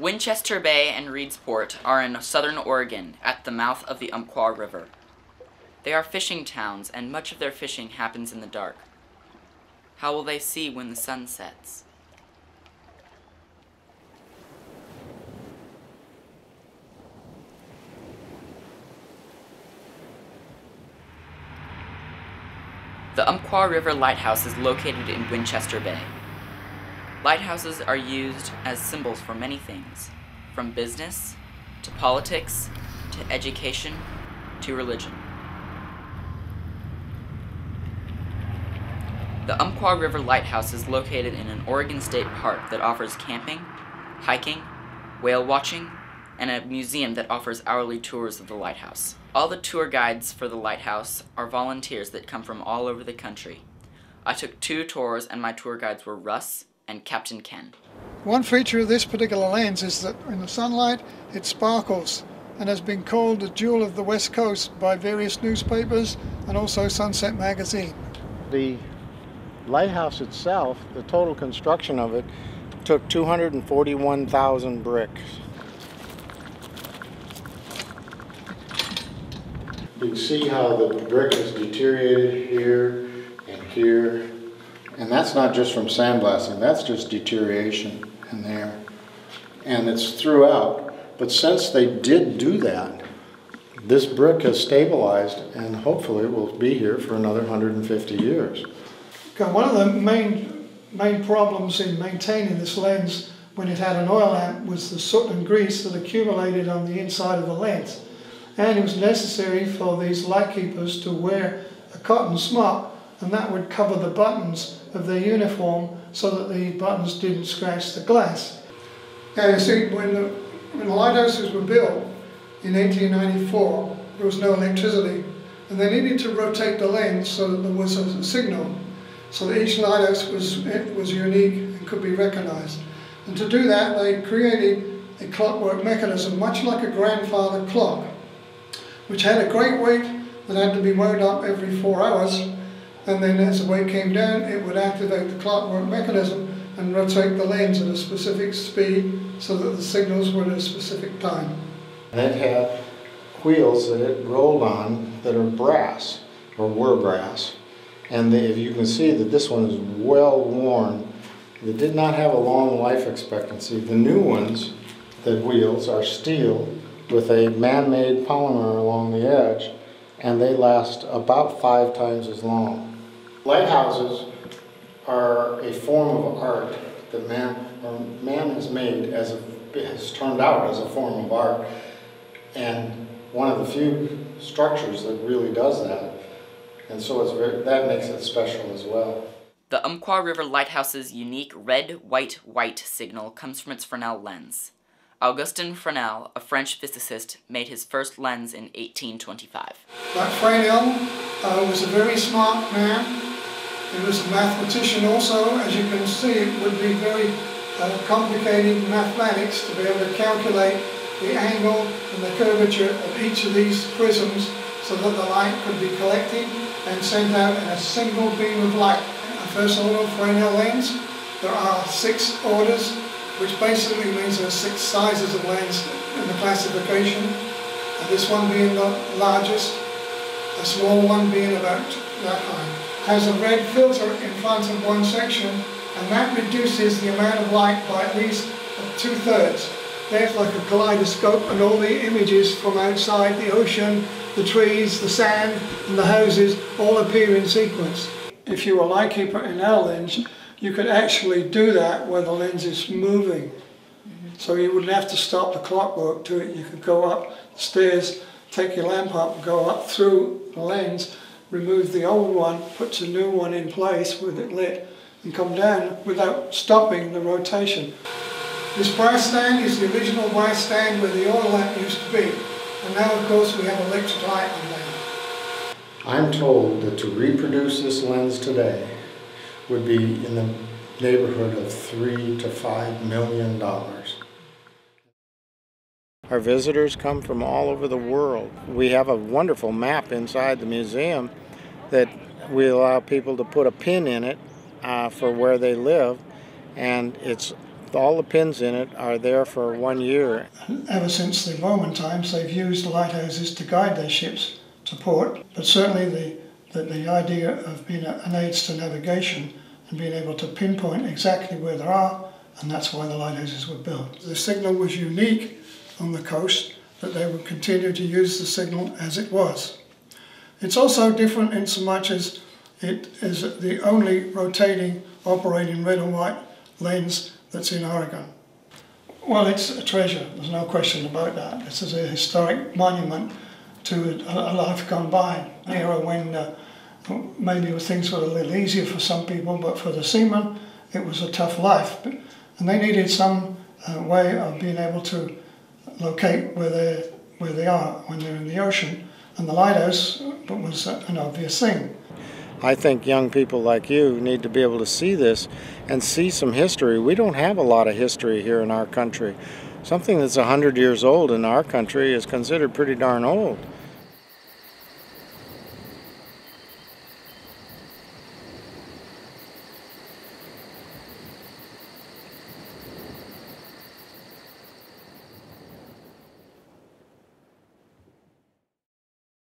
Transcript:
Winchester Bay and Reedsport are in southern Oregon at the mouth of the Umpqua River. They are fishing towns, and much of their fishing happens in the dark. How will they see when the sun sets? The Umpqua River Lighthouse is located in Winchester Bay. Lighthouses are used as symbols for many things, from business, to politics, to education, to religion. The Umpqua River Lighthouse is located in an Oregon State Park that offers camping, hiking, whale watching, and a museum that offers hourly tours of the lighthouse. All the tour guides for the lighthouse are volunteers that come from all over the country. I took 2 tours, and my tour guides were Russ and Captain Ken. One feature of this particular lens is that in the sunlight it sparkles and has been called the jewel of the West Coast by various newspapers and also Sunset Magazine. The lighthouse itself, the total construction of it, took 241,000 bricks. You can see how the brick has deteriorated here and here. And that's not just from sandblasting, that's just deterioration in there. And it's throughout. But since they did do that, this brick has stabilized and hopefully it will be here for another 150 years. One of the main problems in maintaining this lens when it had an oil lamp was the soot and grease that accumulated on the inside of the lens. And it was necessary for these light keepers to wear a cotton smock, and that would cover the buttons of their uniform so that the buttons didn't scratch the glass. Now you see, when the lighthouses were built in 1894, there was no electricity, and they needed to rotate the lens so that there was a signal, so that each lighthouse was unique and could be recognized. And to do that, they created a clockwork mechanism, much like a grandfather clock, which had a great weight that had to be wound up every 4 hours, and then as the weight came down, it would activate the clockwork mechanism and rotate the lens at a specific speed so that the signals were at a specific time. And it had wheels that it rolled on that are brass, or were brass. And if you can see that this one is well worn, it did not have a long life expectancy. The new ones, the wheels, are steel with a man-made polymer along the edge, and they last about 5 times as long. Lighthouses are a form of art that man has made, has turned out as a form of art, and one of the few structures that really does that, and so that makes it special as well. The Umpqua River Lighthouse's unique red-white-white signal comes from its Fresnel lens. Augustin Fresnel, a French physicist, made his first lens in 1825. That Fresnel was a very smart man. He was a mathematician also. As you can see, it would be very complicated mathematics to be able to calculate the angle and the curvature of each of these prisms so that the light could be collected and sent out in a single beam of light. A first order Fresnel lens, there are 6 orders, which basically means there are 6 sizes of lens in the classification, and this one being the largest, a small one being about that high. Has a red filter in front of one section, and that reduces the amount of light by at least 2/3. There's like a kaleidoscope, and all the images from outside, the ocean, the trees, the sand, and the houses all appear in sequence. If you were a light keeper in our lens, you could actually do that where the lens is moving. So you wouldn't have to stop the clockwork to it. You could go up the stairs, take your lamp up, go up through the lens, remove the old one, put the new one in place with it lit, and come down without stopping the rotation. This brass stand is the original brass stand where the oil lamp used to be. And now, of course, we have electric light on there. I'm told that to reproduce this lens today would be in the neighborhood of $3 to $5 million. Our visitors come from all over the world. We have a wonderful map inside the museum that we allow people to put a pin in it for where they live, and it's All the pins in it are there for 1 year. Ever since the Roman times, they've used lighthouses to guide their ships to port, but certainly the idea of being an aid to navigation and being able to pinpoint exactly where they are, and that's why the lighthouses were built. The signal was unique on the coast, that they would continue to use the signal as it was. It's also different in so much as it is the only rotating, operating red and white lens that's in Oregon. Well, it's a treasure, there's no question about that. This is a historic monument to a life gone by, an era when maybe things were a little easier for some people, but for the seamen it was a tough life. And they needed some way of being able to locate where they are when they're in the ocean, and the lighthouse was an obvious thing. I think young people like you need to be able to see this and see some history. We don't have a lot of history here in our country. Something that's 100 years old in our country is considered pretty darn old.